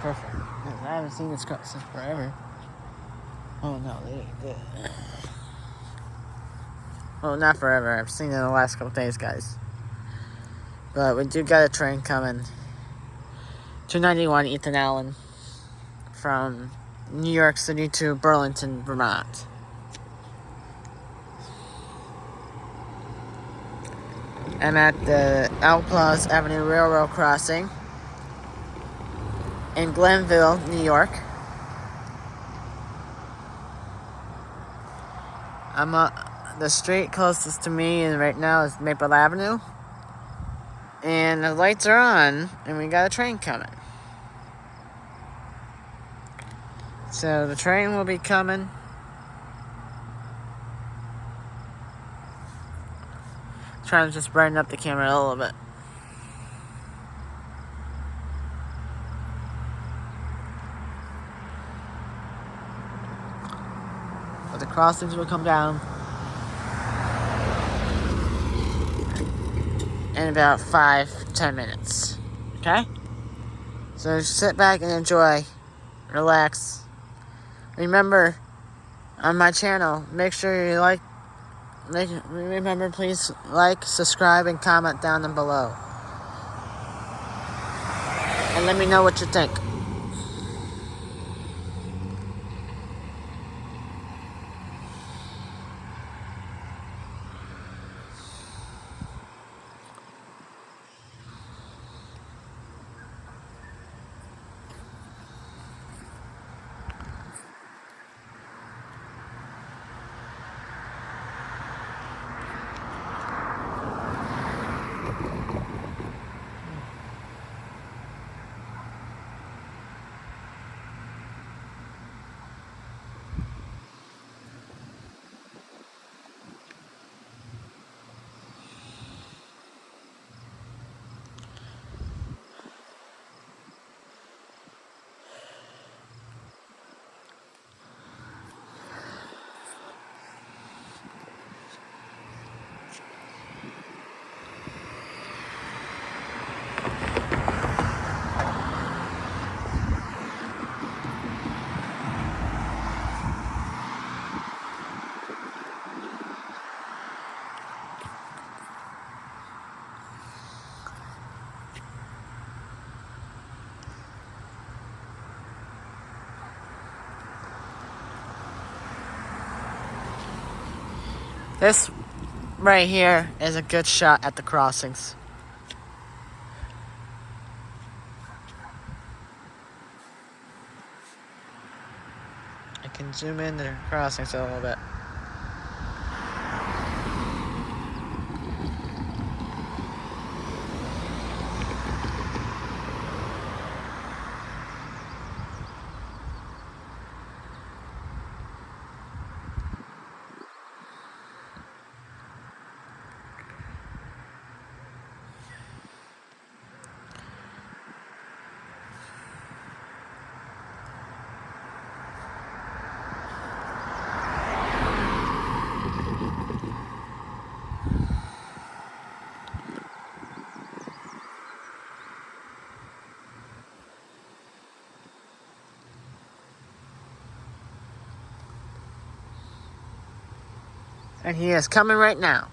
perfect. I haven't seen this crossing forever. Oh no, they did. Well, not forever. I've seen it in the last couple days, guys. But we do got a train coming. 291 Ethan Allen from New York City to Burlington, Vermont. I'm at the Outlaws Avenue Railroad crossing in Glenville, New York. The street closest to me right now is Maple Avenue. And the lights are on, and we got a train coming. So the train will be coming. Trying to just brighten up the camera a little bit. But the crossings will come down in about 5-10 minutes. Okay? So just sit back and enjoy. Relax. Remember, on my channel, make sure you remember, please like, subscribe, and comment down below. And let me know what you think. This right here is a good shot at the crossings. I can zoom in the crossings a little bit. And he is coming right now.